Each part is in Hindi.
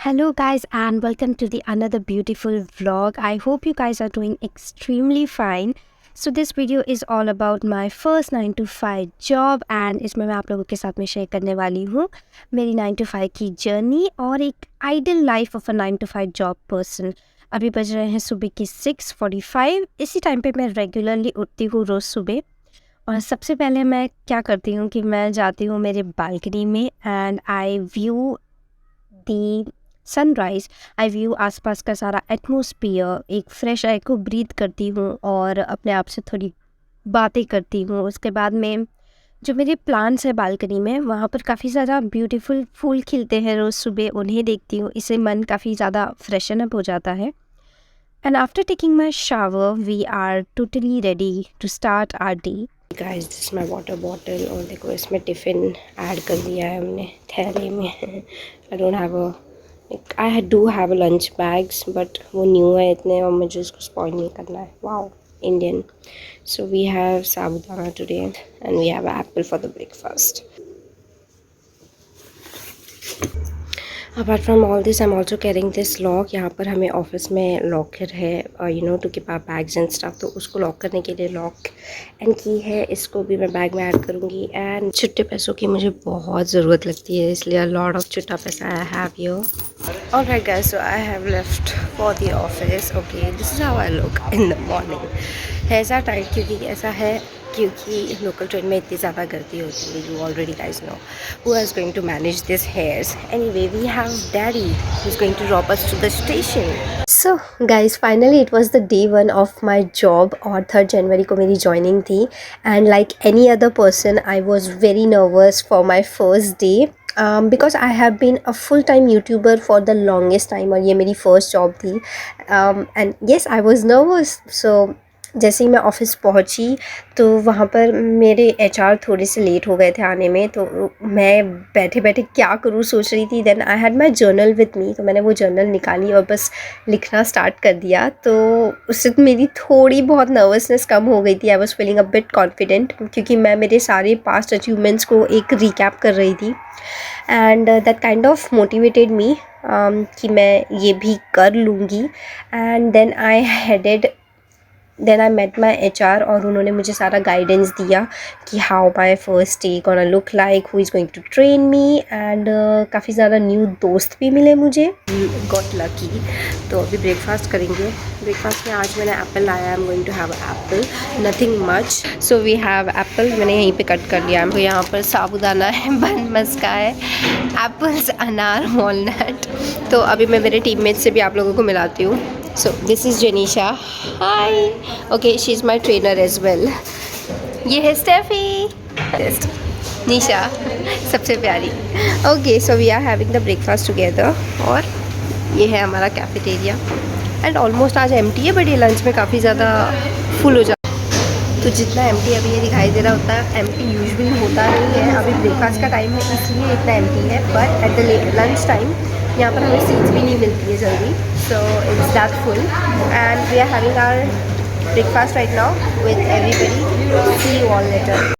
Hello guys and welcome to the another beautiful vlog. I hope you guys are doing extremely fine. So this video is all about my first 9 to 5 job and इसमें मैं आप लोगों के साथ में शेयर करने वाली हूँ मेरी 9 to 5 की जर्नी और एक ideal life of a 9 to 5 job person. अभी बज रहे हैं सुबह की 6:45। इसी टाइम पे मैं रेगुलरली उठती हूँ रोज़ सुबह। और सबसे पहले मैं क्या करती हूँ कि मैं जाती हूँ मेरे बालकनी में and eye view the sunrise. Eye view आसपास का सारा एटमॉस्फियर, एक फ्रेश एयर को ब्रीथ करती हूँ और अपने आप से थोड़ी बातें करती हूँ। उसके बाद में जो मेरे प्लांट्स है बालकनी में, वहाँ पर काफ़ी ज़्यादा ब्यूटीफुल फूल खिलते हैं। रोज़ सुबह उन्हें देखती हूँ, इससे मन काफ़ी ज़्यादा फ्रेशन अप हो जाता है। And after taking my shower we are totally ready to start our day. Guys this my water bottle और देखो इसमें टिफ़िन ऐड कर दिया है हमने थैले में। I don't have a I do have a lunch bags but वो न्यू है इतने और मुझे इसको स्पॉइल नहीं करना है। Wow Indian. So we have sabudana today and we have apple for the breakfast. Apart from all this I am also carrying this lock. यहाँ पर हमें ऑफिस में लॉकर है to keep our bags and stuff, तो उसको लॉक करने के लिए लॉक एंड की है। इसको भी मैं बैग में ऐड करूँगी। एंड छुट्टे पैसों की मुझे बहुत ज़रूरत लगती है, इसलिए लॉट ऑफ छुट्टा पैसा I have here. Alright guys, so I have left for the office. Okay, this is how I look in the morning. है ऐसा टाइट क्योंकि ऐसा है क्योंकि लोकल ट्रेन में इतनी ज़्यादा गर्दी होती है। You already guys know who is going to manage this hairs. Anyway we have daddy who is going to drop us to the station. So guys finally it was the day 1 of my job और 3 जनवरी को मेरी जॉइनिंग थी। And like any other person I was very nervous for my first day because I have been a full time YouTuber for the longest time और ये मेरी फर्स्ट जॉब थी। And yes I was nervous. So जैसे ही मैं ऑफ़िस पहुंची तो वहाँ पर मेरे एचआर थोड़े से लेट हो गए थे आने में, तो मैं बैठे बैठे क्या करूँ सोच रही थी। Then I had my journal with me, तो मैंने वो जर्नल निकाली और बस लिखना स्टार्ट कर दिया। तो उससे तो मेरी थोड़ी बहुत नर्वसनेस कम हो गई थी। I was feeling a bit confident क्योंकि मैं मेरे सारे पास्ट अचीवमेंट्स को एक रिकैप कर रही थी। And that kind of motivated me कि मैं ये भी कर लूँगी। And then I met my HR और उन्होंने मुझे सारा गाइडेंस दिया कि how my first day gonna look like, who is going to train me. And काफ़ी ज़्यादा न्यू दोस्त भी मिले मुझे। Got lucky. तो अभी ब्रेकफास्ट करेंगे। ब्रेकफास्ट में आज मैंने एप्पल लाया। I am going to have apple, nothing much. So we have apple, मैंने यहीं पे कट कर लिया। तो यहाँ पर साबूदाना है, बन मस्का है, एप्पल्स, अनार, वॉलनट। तो अभी मैं मेरे टीममेट से भी आप लोगों को मिलाती हूँ। So this is Janisha. Hi. Okay, she's my trainer as well. ये है स्टेफी, निशा सबसे प्यारी। Okay, so we are having the breakfast together और ये है हमारा कैफेटेरिया। एंड ऑलमोस्ट आज एम्प्टी है बट ये लंच में काफ़ी ज़्यादा फुल हो जाता है। तो जितना एम्प्टी अभी ये दिखाई दे रहा होता है, एम्प्टी यूजुअली होता नहीं है। अभी ब्रेकफास्ट का टाइम है इसलिए इतना एम्प्टी है, but at the lunch time यहाँ पर हमें सीट्स भी नहीं मिलती है जल्दी। So it's that full and we are having our breakfast right now with everybody. See you all later.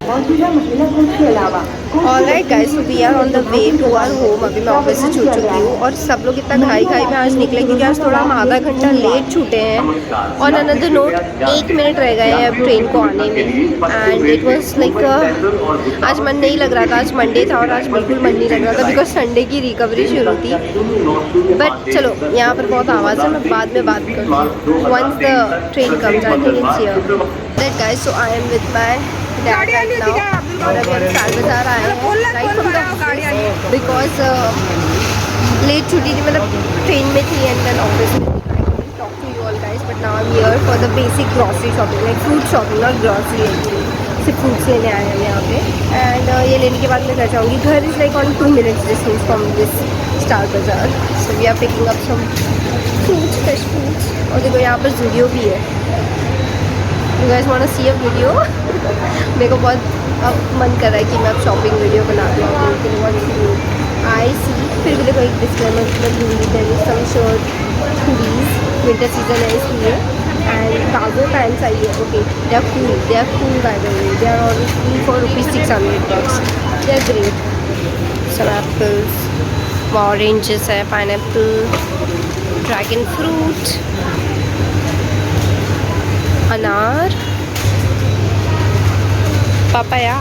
Alright guys, so we are on the way to our home. अभी मैं ऑफिस से छूट चुकी हूँ और सब लोग इतना खाई खाई में आज निकले क्योंकि आज थोड़ा हम आधा घंटा लेट छूटे हैं। ऑन अनदर नोट 1 मिनट रह गए हैं अब ट्रेन को आने में। एंड इट वॉज लाइक आज मन नहीं लग रहा था। आज मंडे था और आज बिल्कुल मन नहीं लग रहा था बिकॉज संडे की रिकवरी शुरू थी। बट चलो यहाँ पर बहुत आवाज़ है, मैं बाद में बात करूँगी once the train comes. I think it's here. That guys, so I am with my dad right now और अभी हम स्टार बाज़ार आए हैं right from the because late छुट्टी थी, मतलब ट्रेन में थी एंड देन ऑफिस में थी। Talk to you all guys, but now I am here for the basic grocery shopping, like fruit shopping और ग्रॉसरी। सिर्फ फ्रूट्स लेने आए हैं यहाँ पे। एंड ये लेने के बाद मैं घर जाऊँगी। घर is like on 2 minutes distance from this Star Bazaar. So we are picking up some fruits, fresh fruits. और देखो यहाँ पर ज़ूडियो भी है। You guys want to see a video? मेरे को बहुत अब मन कर रहा है कि मैं अब शॉपिंग वीडियो बना दूँ आई सी। फिर भी देखो एक डिस्क्लेमर मैं दूँगी, there is some shirt hoodies, winter season है इसलिए। एंड कार्गो पैंट्स आई है। Okay, they are cool by the way. They are only for ₹600। They are great. Some apples, oranges है, पाइनएप्पल, ड्रैगन फ्रूट, अनार, पापाया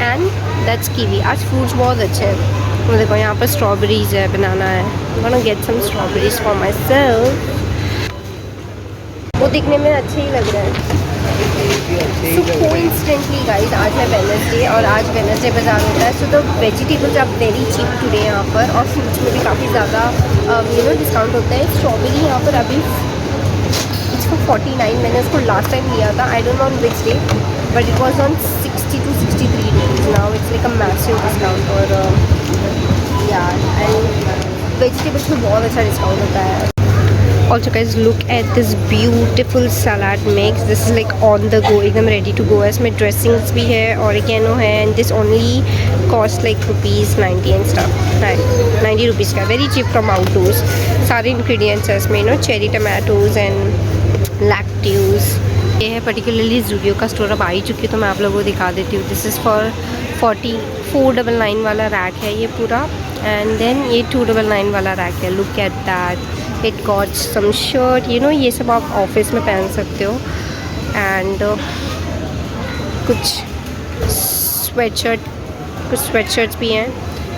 एंड दैट्स कीवी। आज फ्रूट्स बहुत अच्छे हैं। वो देखो यहाँ पर स्ट्रॉबेरीज है, बनाना है। I want to get some strawberries for myself. वो दिखने में अच्छे ही लग रहे हैं। सो कोइंसिडेंटली गाइस, आज है वेडनेसडे और आज वेडनेसडे बाजार होता है। So the vegetables are very cheap today यहाँ पर, और फ्रूट्स में भी काफ़ी ज़्यादा डिस्काउंट होता है। स्ट्रॉबेरी यहाँ पर अभी इसको 49, मैंने उसको लास्ट टाइम लिया था, I don't know on which day, but it was on 60 to 63 days. Now it's like a massive discount. और यार एंड वेजिटेबल्स में बहुत अच्छा डिस्काउंट होता है। Also guys, look at this beautiful salad mix. This is like on the go, एकदम ready to go है। इसमें dressings भी है, oregano है, and this only cost like ₹90 and stuff. 90 rupees का, very cheap from outdoors. सारे ingredients है इसमें, cherry tomatoes and lactose। ये है पर्टिकुलरली ज़ूडियो का स्टोर, अब आ ही चुकी है तो मैं आप लोगों को दिखा देती हूँ। दिस इज़ फॉर 499 वाला रैक है ये पूरा, एंड देन ये 299 वाला रैक है। Look at that, it got some shirt, ये सब आप ऑफिस में पहन सकते हो। एंड कुछ स्वेटशर्ट्स भी हैं,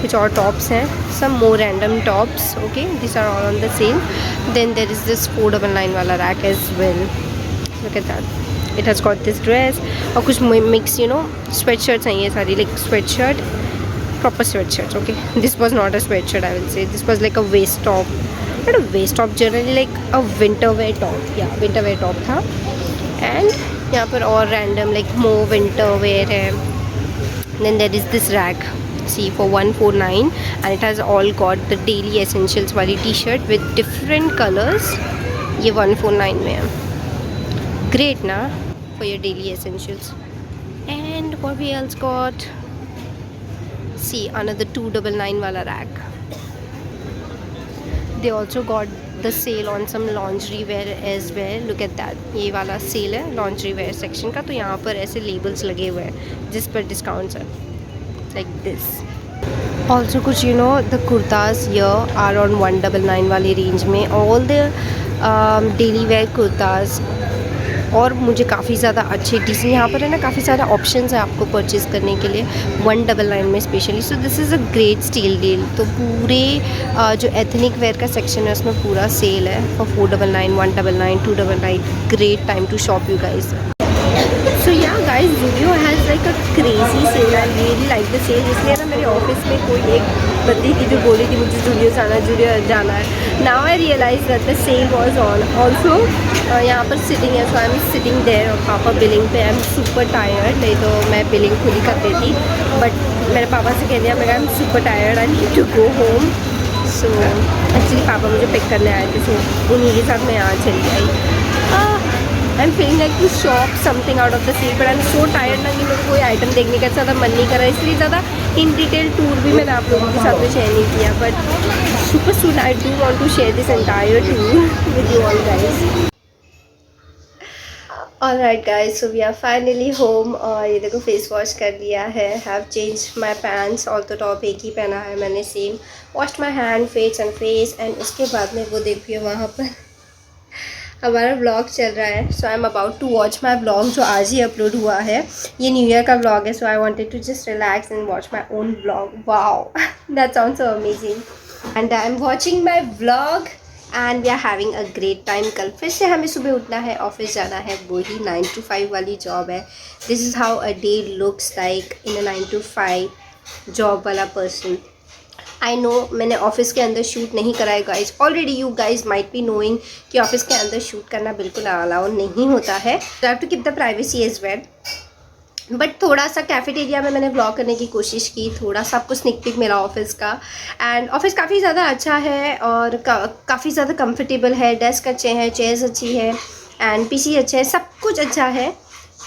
कुछ और टॉप्स हैं, some more random tops. Okay, this are all on the sale. Then there is this 499 वाला rack as well. Look at that, it has got this dress और कुछ मिक्स sweatshirts हैं ये सारी, like sweatshirt, proper sweatshirts. Okay, this was not a sweatshirt, I will say this was like a waist top, not a waist top, generally like a winter wear top. Yeah, winter wear top था। and यहाँ पर और random like more winter wear है। then there is this rack, see, for 149, and it has all got the daily essentials वाली t-shirt with different colors। ये 149 में है। Great na for your daily essentials. And what we else got? See, another 299 wala rack. They also got the sale on some lingerie wear as well. Look at that, ये वाला sale है lingerie wear section का। तो यहाँ पर ऐसे labels लगे हुए हैं जिस पर discounts है, like this. Also कुछ the kurtas here are on 199 वाली range में, all the daily wear kurtas। और मुझे काफ़ी ज़्यादा अच्छे डिज़ाइन यहाँ पर है ना, काफ़ी सारा ऑप्शंस है आपको परचेज़ करने के लिए 199 में specially. So this is a great steal deal. तो पूरे जो एथनिक वेयर का सेक्शन है उसमें पूरा सेल है for 499, 199, 299। Great time to shop you guys. So yeah guys, Zudio has like a crazy sale. I really like the sale. इसलिए ना मेरे ऑफिस में कोई एक बंदी थी जो बोली थी मुझे ज़ूडियो जाना है। Now I realize that the sale was on also. यहाँ पर सिटिंग है, so I am sitting there, और पापा बिलिंग पे। आई एम सुपर टायर्ड, नहीं तो मैं बिलिंग खुद ही कर देती, बट मेरे पापा से कह दिया, मैं I am super tired, I need to go home. So actually पापा मुझे पिक करने आए थे, सो उन्हीं के साथ मैं यहाँ चली आई। I am feeling like to shop something out of the sale, but I am so tired ना कि मेरे कोई आइटम देखने का ज़्यादा मन नहीं कर रहा, इसलिए ज़्यादा इन डिटेल टूर भी मैंने आप लोगों के साथ में शेयर नहीं किया। But super soon I do want to share this entire tour with you all guys. Alright guys, so we are finally home. और ये देखो फेस वॉश कर लिया है, have change my pants, all तो टॉप एक ही पहना है मैंने same, wash my hand, face and उसके बाद में वो देखिए वहाँ पर हमारा व्लॉग चल रहा है। So I am about to watch my vlog जो आज ही अपलोड हुआ है। ये न्यू ईयर का व्लॉग है, so I wanted to just relax and watch my own vlog. Wow, that sounds so amazing. And I am watching my vlog and we are having a great time. कल फिर से हमें सुबह उठना है, ऑफिस जाना है, वही 9 to 5 वाली जॉब है। This is how a day looks like in a 9 to 5 job वाला पर्सन। आई नो मैंने ऑफिस के अंदर शूट नहीं करा है guys, already you guys might be knowing कि ऑफिस के अंदर शूट करना बिल्कुल अलाउ नहीं होता है। You have to keep the privacy as well. But थोड़ा सा कैफेटेरिया में मैंने व्लॉग करने की कोशिश की, थोड़ा सा आपको स्निक पिक मिला ऑफिस का। एंड ऑफिस काफ़ी ज़्यादा अच्छा है और काफ़ी ज़्यादा कंफर्टेबल है, डेस्क अच्छे हैं, चेयर्स अच्छी है एंड पीसी अच्छे है, सब कुछ अच्छा है।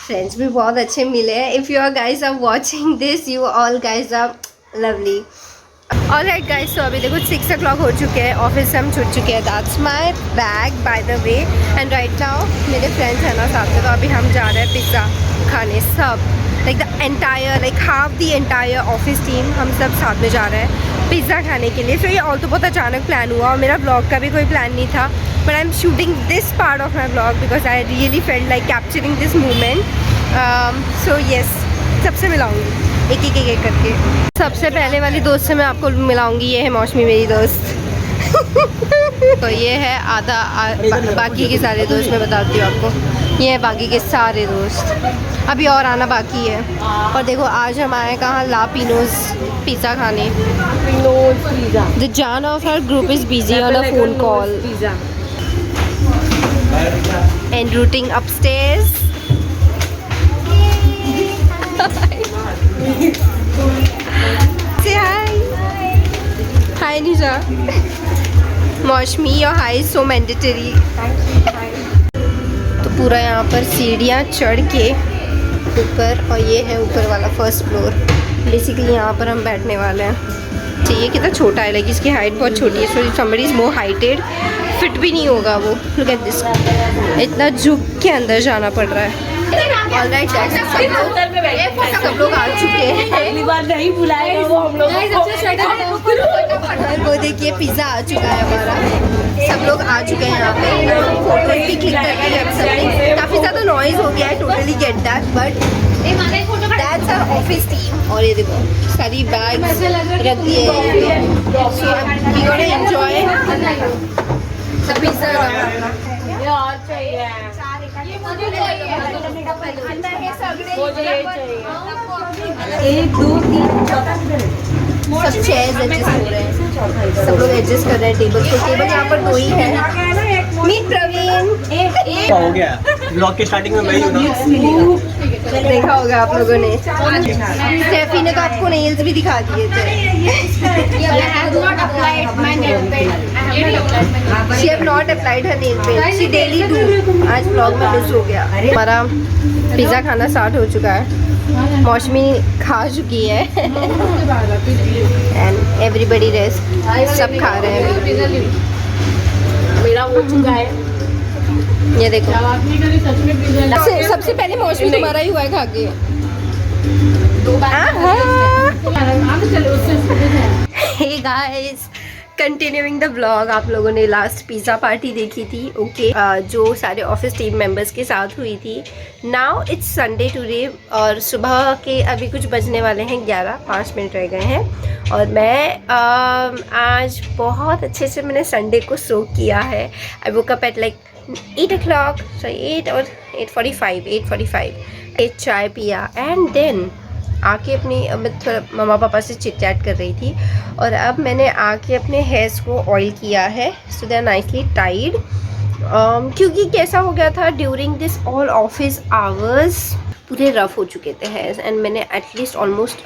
फ्रेंड्स भी बहुत अच्छे मिले हैं। If you are guys are watching this, you all guys are lovely. Alright guys, तो अभी देखो 6 o'clock हो चुके हैं, ऑफिस से हम छूट चुके हैं। That's my bag by the way. And right now मेरे फ्रेंड्स हैं ना साथ में, तो अभी हम जा रहे हैं पिज़्ज़ा खाने सब। Like the entire, like half the entire office team हम सब साथ में जा रहे हैं पिज़्ज़ा खाने के लिए। सो ये और तो बहुत अचानक प्लान हुआ और मेरा ब्लॉग का भी कोई प्लान नहीं था, but I am shooting this part of my blog because I really felt like capturing this moment. So yes, सबसे मिलाऊंगी एक एक करके। सबसे पहले वाली दोस्त से मैं आपको मिलाऊंगी, ये है मौसमी मेरी दोस्त। तो ये है बाकी के सारे दोस्त, मैं बताती हूँ आपको, ये है बाकी के सारे दोस्त, अभी और आना बाकी है। और देखो आज हम आए कहाँ, ला पिनोज पिज़्ज़ा खाने। द जान of her group is busy on a phone call and routing upstairs. Say hi. Hi Nisha. मौसमी, your high is so mandatory. तो पूरा यहाँ पर सीढ़ियाँ चढ़ के ऊपर, और ये है ऊपर वाला फर्स्ट फ्लोर। बेसिकली यहाँ पर हम बैठने वाले हैं। चाहिए कितना छोटा है, लाइक इसकी हाइट बहुत छोटी है, so somebody is more heighted, fit भी नहीं होगा वो। लुक एट दिस, इतना झुक के अंदर जाना पड़ रहा है। ऑलराइट, सब लोग आ चुके हैं। अगली बार नहीं बुलाएगा वो हम लोग। वो देखिए पिज़्ज़ा आ चुका है हमारा, सब लोग आ चुके हैं यहाँ पे। फोटो भी क्लिक करके अब सबने, काफ़ी ज़्यादा नॉइज़ हो गया है, totally get that, but that's our office team. और ये देखो सारी बैग रख दिए हैं, so we gonna enjoy the pizza. और चाहिए एक दो तीन चौथा सब चेयर्स एडजस्ट हो रहे हैं, सब लोग एडजस्ट कर रहे हैं टेबल को। टेबल यहाँ पर दो ही है। मीट प्रवीण हो गया, ब्लॉग के स्टार्टिंग में मैं ही हूं ना। देखा होगा आप लोगों ने। स्टेफी ने तो आपको नेल्स भी दिखा दिए थे। She have not applied her nail paint. She daily do. आज ब्लॉग में मिस हो गया। हमारा पिज़्ज़ा खाना स्टार्ट हो चुका है, मौसमी खा चुकी है एंड एवरीबडी रेस्ट, सब खा रहे हैं। मेरा हो चुका है, ये देखो सबसे पहले मौसमी तुम्हारा ही हुआ है खा के। Hey guys, continuing the blog, आप लोगों ने लास्ट पिज़्ज़ा पार्टी देखी थी, ओके जो सारे ऑफिस टीम मेंबर्स के साथ हुई थी। नाउ इट्स संडे टुडे, और सुबह के अभी कुछ बजने वाले हैं 11, 5 मिनट रह गए हैं। और मैं आज बहुत अच्छे से मैंने संडे को सो किया है। I woke up at like 8 o'clock, sorry 8 और 8:45 एक चाय पिया एंड देन आके अपनी, मैं थोड़ा मम्मा पापा से चिट चैट कर रही थी, और अब मैंने आके अपने हेयर्स को ऑयल किया है, so they are nicely tied. क्योंकि कैसा हो गया था, during this all office hours पूरे रफ़ हो चुके थे हेयर्स, एंड मैंने at least almost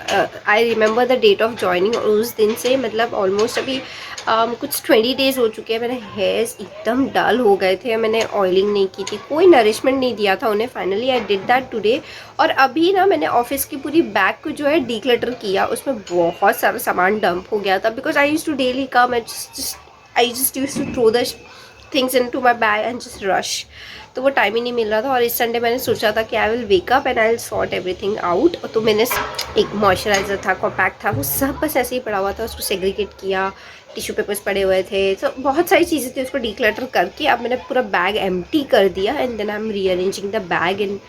I remember the date of joining, और उस दिन से मतलब ऑलमोस्ट अभी कुछ 20 डेज़ हो चुके हैं। मेरे हेयर्स एकदम डल हो गए थे, मैंने ऑयलिंग नहीं की थी, कोई नरिशमेंट नहीं दिया था उन्हें। Finally I did that today. और अभी ना मैंने ऑफिस की पूरी बैग को जो है डीक्लटर किया, उसमें बहुत सारा सामान डंप हो गया था, because I used to daily come and I just used to throw the things into my bag and just rush, तो वो टाइम ही नहीं मिल रहा था। और इस संडे मैंने सोचा था कि I will wake up and I will sort everything out. तो मैंने एक मॉइस्चराइज़र था, कॉम्पैक्ट था, वो सब बस ऐसे ही पड़ा हुआ था, उसको सेग्रीगेट किया, टिश्यू पेपर्स पड़े हुए थे, तो बहुत सारी चीज़ें थी, उसको डीक्लटर करके अब मैंने पूरा बैग एम्प्टी कर दिया and then I am rearranging the bag. And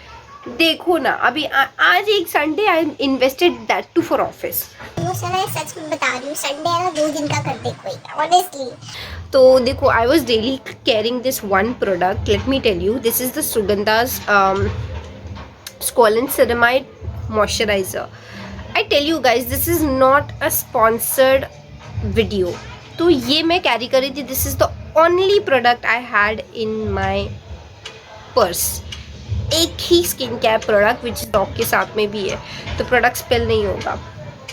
देखो ना, अभी आज एक Sunday I invested that too for office. सच में बता रही हूँ, संडे है ना 2 दिन का कर दे कोई, ऑनेस्टली। तो देखो, I was daily carrying this one product, let me tell you, this is the Sugandha's squalane ceramide moisturiser. I tell you guys, this is not a sponsored video. तो ये मैं कैरी कर रही थी, this is the only product I had in my purse. एक ही स्किन केयर प्रोडक्ट विच डॉग के साथ में भी है, तो प्रोडक्ट स्पेल नहीं होगा।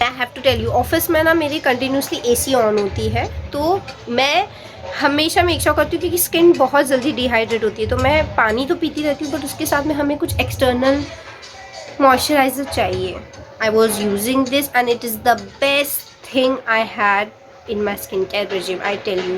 I have to tell you, office में ना मेरी कंटिन्यूसली AC ऑन होती है, तो मैं हमेशा मेक श्योर करती हूँ, क्योंकि स्किन बहुत जल्दी डिहाइड्रेट होती है, तो मैं पानी तो पीती रहती हूँ, बट उसके साथ में हमें कुछ एक्सटर्नल मॉइस्चराइजर चाहिए। I was using this and it is the best thing I had in my skincare regime, I tell you.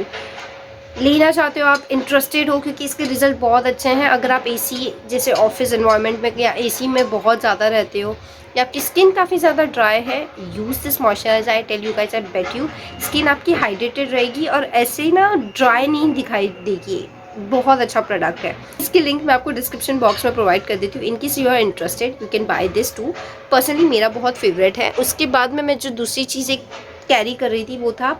लेना चाहते हो, आप इंटरेस्टेड हो, क्योंकि इसके रिजल्ट बहुत अच्छे हैं। अगर आप एसी जैसे ऑफिस एनवायरनमेंट में या एसी में बहुत ज़्यादा रहते हो या आपकी स्किन काफ़ी ज़्यादा ड्राई है, use this moisturiser. I tell you guys, I bet you skin आपकी हाइड्रेटेड रहेगी और ऐसे ना ड्राई नहीं दिखाई देगी। बहुत अच्छा प्रोडक्ट है। इसकी लिंक मैं आपको डिस्क्रिप्शन बॉक्स में प्रोवाइड कर देती हूँ। In case you are interested you can buy this too. Personally मेरा बहुत फेवरेट है। उसके बाद में मैं जो दूसरी चीज़ एक कैरी कर रही थी वो था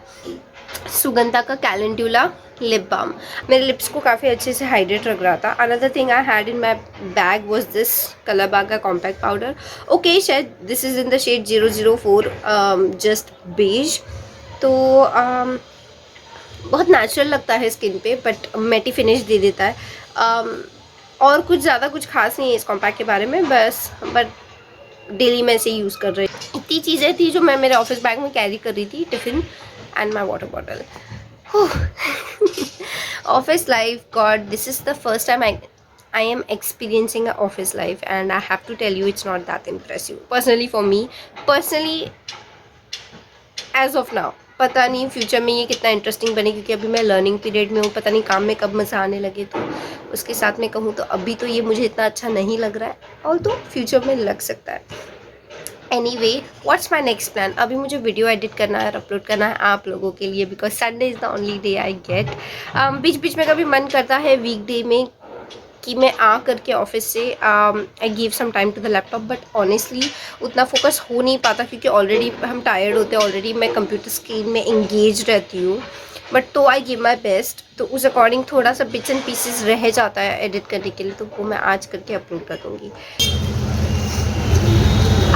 सुगंधा का कैलेंडुला लिप बाम। मेरे लिप्स को काफ़ी अच्छे से हाइड्रेट रख रहा था। Another thing I had in my bag was this Colorbar का कॉम्पैक्ट पाउडर। ओके, शायद this is in the shade 004 just beige. तो बहुत नेचुरल लगता है स्किन पे, बट मैटी फिनिश दे देता है। और कुछ ज़्यादा कुछ खास नहीं है इस कॉम्पैक्ट के बारे में, बस बट डेली मैं इसे यूज़ कर रही हूँ। इतनी चीज़ें थी जो मैं मेरे ऑफिस बैग में कैरी कर रही थी, tiffin and my water bottle. Office life, God, this is the first time I am experiencing an office life, and I have to tell you it's not that impressive personally for me. Personally, as of now, पता नहीं फ्यूचर में ये कितना इंटरेस्टिंग बने, क्योंकि अभी मैं लर्निंग पीरियड में हूँ। पता नहीं काम में कब मज़ा आने लगे। तो उसके साथ में कहूँ तो अभी तो ये मुझे इतना अच्छा नहीं लग रहा है, और तो फ्यूचर में लग सकता है। Anyway, what's my next plan? अभी मुझे वीडियो एडिट करना है और अपलोड करना है आप लोगों के लिए, because Sunday is the only day I get. बीच बीच में कभी मन करता है वीकडे में कि मैं आ करके ऑफिस से I give some time to the laptop, but honestly उतना फोकस हो नहीं पाता, क्योंकि ऑलरेडी हम टायर्ड होते हैं, ऑलरेडी मैं कंप्यूटर स्क्रीन में इंगेज रहती हूँ। बट तो आई गिव माई बेस्ट। तो उस अकॉर्डिंग थोड़ा सा बिट्स एंड पीसेस रह जाता है एडिट करने के लिए, तो वो मैं आज करके अपलोड कर दूँगी।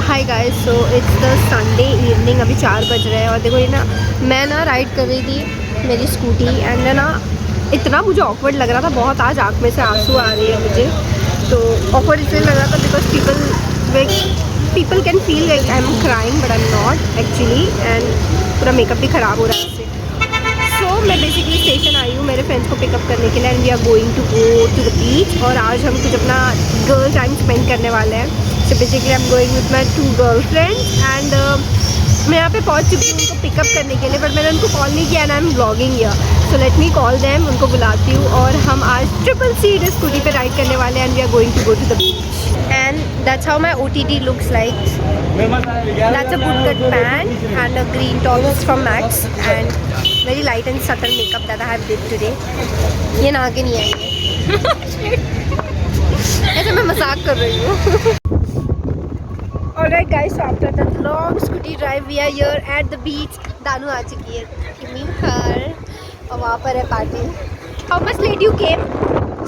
Hi guys, so it's the Sunday evening. अभी 4 बज रहे हैं और देखो ये ना, मैं ना राइड कर रही थी मेरी स्कूटी, एंड ना इतना मुझे ऑकवर्ड लग रहा था बहुत। आज आँख में से आंसू आ रही है मुझे। तो ऑकवर्ड इसलिए लग रहा था because people can feel like I am crying, but I am not actually. And पूरा मेकअप भी ख़राब हो रहा है इससे। सो मैं बेसिकली स्टेशन आई हूँ मेरे फ्रेंड्स को पिकअप करने के लिए, and we are going to go to the beach. और आज हम कुछ अपना गर्ल टाइम स्पेंड करने वाले हैं। So basically I am going with my 2 girl friends, and मैं यहाँ पे पहुँच चुकी हूँ उनको पिकअप करने के लिए, बट मैंने उनको कॉल नहीं किया, and I am vlogging here. So let me call them, उनको बुलाती हूँ। और हम आज ट्रिपल सीट स्कूटी पे राइड करने वाले हैं, and we are going to go to the beach. And that's how my OTD looks like. That's a bootcut pant and a green top from Max, and very light and subtle makeup that I have did today. ये ना आगे नहीं आएंगे। ऐसे मैं मजाक कर रही हूँ। Alright guys, so after that long scooty drive, we are here at the beach. Danu आ चुकी है, give me her, और वहाँ पर है party. How much late you came?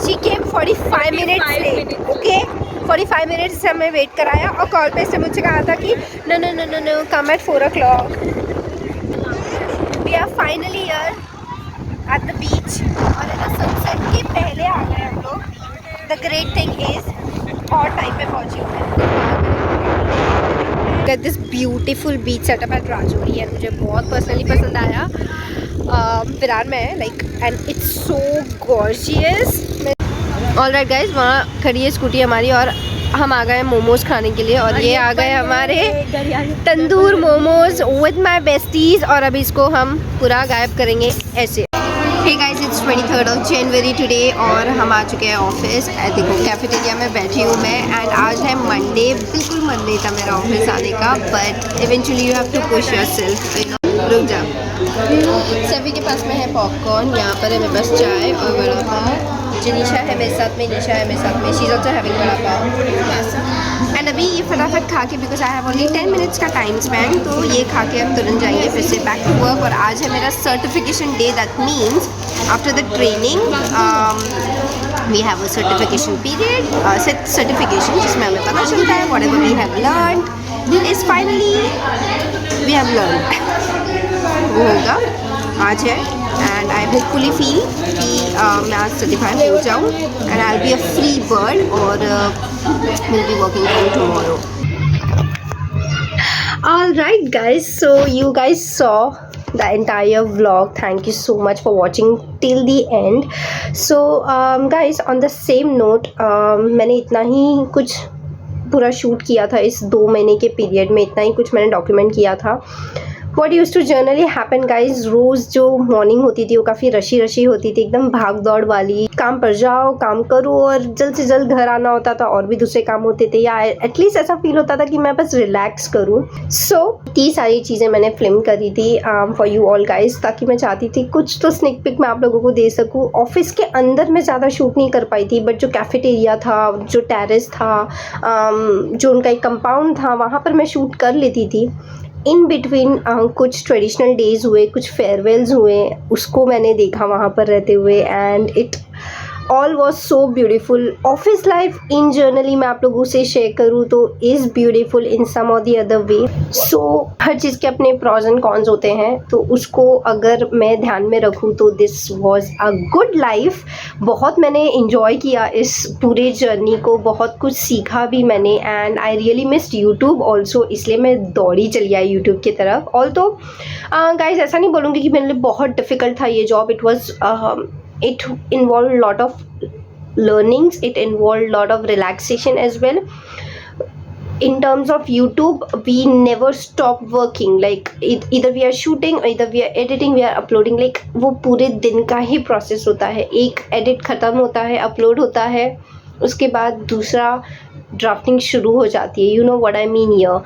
She came 45 minutes late. Okay? 45 minutes से हमें वेट कराया, और कॉल पे इससे मुझसे कहा था कि no come at 4 o'clock। We are finally here at the beach, और सनसेट के पहले आ गए हम लोग। द ग्रेट थिंग इज और टाइम पे पहुंची हूँ। Get this beautiful beach setup at Rajouri, and मुझे बहुत पर्सनली पसंद आया। विरार में है like, and it's so gorgeous. Alright guys, वहाँ खड़ी है स्कूटी हमारी, और हम आ गए मोमोज खाने के लिए। और ये आ गए हमारे tandoor momos with my besties, और अभी इसको हम पूरा गायब करेंगे ऐसे। Hey guys, it's 23rd of January today, और हम आ चुके हैं ऑफिस। देखो कैफेटेरिया में बैठी हूँ मैं, एंड आज है मंडे। बिल्कुल मन नहीं था मेरा ऑफिस आने का, but eventually you have to push yourself, you know. रुक जा। सभी के पास में है पॉपकॉर्न, यहाँ पर है मेरे पास चाय और वड़ा पाव। जनीशा है मेरे साथ में, निशा है मेरे साथ में, she is also having vada pav. And अभी ये फटाफट खा के, because I have only 10 minutes का टाइम स्पेंड, तो ये खा के हम तुरंत जाएंगे फिर से बैक टू वर्क। और आज है मेरा certification day, that means after the training we have a certification period, certification जिसमें हमें पता चलता है whatever we have learned is finally we have learn. वो होगा आज है, एंड आई होपफुली फील कि मैं आज सर्टिफाइड हो जाऊँ, and I will be a free bird, और will be working from tomorrow. Alright guys, so you guys saw the entire vlog. Thank you so much for watching till the end. So guys, on the same note, मैंने इतना ही कुछ पूरा शूट किया था इस 2 महीने के पीरियड में, इतना ही कुछ मैंने डॉक्यूमेंट किया था। What used to generally happen guys, रोज़ जो मॉर्निंग होती थी वो काफ़ी रशी होती थी, एकदम भाग दौड़ वाली, काम पर जाओ, काम करो और जल्द से जल्द घर आना होता था और भी दूसरे काम होते थे, या एटलीस्ट ऐसा फील होता था कि मैं बस रिलैक्स करूँ. सो ये सारी चीज़ें मैंने फिल्म करी थी फॉर यू ऑल गाइज, ताकि मैं चाहती थी कुछ तो स्निक पिक मैं आप लोगों को दे सकूँ. ऑफिस के अंदर मैं ज़्यादा शूट नहीं कर पाई थी, बट जो कैफेटेरिया था, जो टेरेस था, जो उनका एक कंपाउंड था, वहाँ पर मैं शूट कर लेती थी. इन बिटवीन कुछ ट्रेडिशनल डेज़ हुए, कुछ फेयरवेल्स हुए, उसको मैंने देखा वहाँ पर रहते हुए, and it all was so beautiful. Office life in generally मैं आप लोगों से शेयर करूँ तो इज़ ब्यूटीफुल इन सम और दी अदर वे. सो हर चीज़ के अपने प्रॉज एंड कॉन्स होते हैं, तो उसको अगर मैं ध्यान में रखूँ तो this was a good life. बहुत मैंने इन्जॉय किया इस पूरे जर्नी को, बहुत कुछ सीखा भी मैंने, and I really missed YouTube also, इसलिए मैं दौड़ी चली आई यूट्यूब की तरफ. ऑल्दो गाइज ऐसा नहीं बोलूँगी कि मेरे लिए बहुत डिफ़िकल्ट था ये job. It involved lot of learnings, it involved lot of relaxation as well. In terms of YouTube, we never stop working, like either we are shooting, either we are editing, we are uploading, like वो पूरे दिन का ही process होता है. एक edit ख़त्म होता है, upload होता है, उसके बाद दूसरा drafting शुरू हो जाती है. You know what I mean here.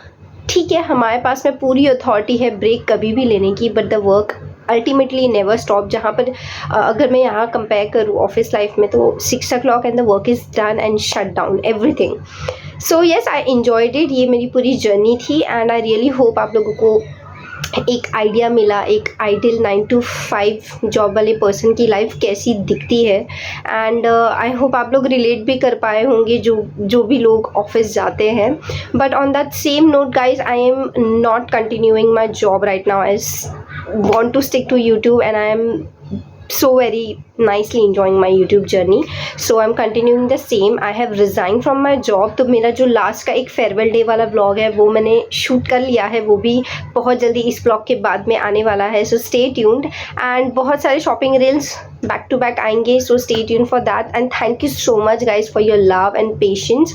ठीक है, हमारे पास में पूरी अथॉरिटी है ब्रेक कभी भी लेने की, but the work ultimately never stop. जहाँ पर अगर मैं यहाँ कंपेयर करूँ ऑफिस लाइफ में, तो 6 o'clock and the work is done and shut down everything. So yes, I enjoyed it. ये मेरी पूरी जर्नी थी, एंड आई रियली होप आप लोगों को एक आइडिया मिला, एक आइडियल 9 to 5 जॉब वाले पर्सन की लाइफ कैसी दिखती है. एंड आई होप आप लोग रिलेट भी कर पाए होंगे जो भी लोग ऑफिस जाते हैं. But on that same note guys, I am not continuing my job right now. I want to stick to YouTube, and I am so very nicely enjoying my YouTube journey, so I'm continuing the same. I have resigned from my job. तो मेरा जो लास्ट का एक फेयरवेल डे वाला व्लॉग है वो मैंने शूट कर लिया है, वो भी बहुत जल्दी इस व्लॉग के बाद में आने वाला है. सो स्टे ट्यून्ड, एंड बहुत सारे shopping reels back to back आएंगे, so stay tune for that. And thank you so much guys for your love and patience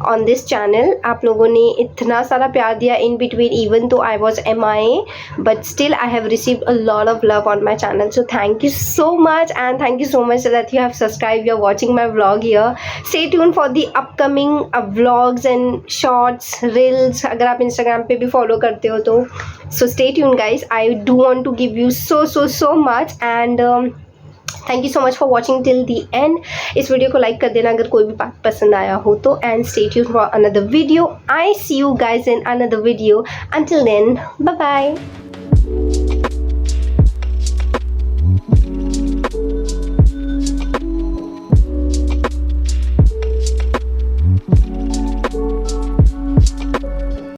on this channel. आप लोगों ने इतना सारा प्यार दिया इन बिटवीन, इवन तो I was MIA, but still I have received a lot of love on my channel. So thank you so much, and thank you so much that you have subscribed, you're watching my vlog here. Stay tuned for the upcoming vlogs and shorts, reels, अगर आप Instagram पे भी follow करते हो तो. So stay tuned guys, I do want to give you so much, and thank you so much for watching till the end. इस वीडियो को लाइक कर देना अगर कोई भी बात पसंद आया हो तो, and stay tuned for another video. I see you guys in another video. Until then, bye bye.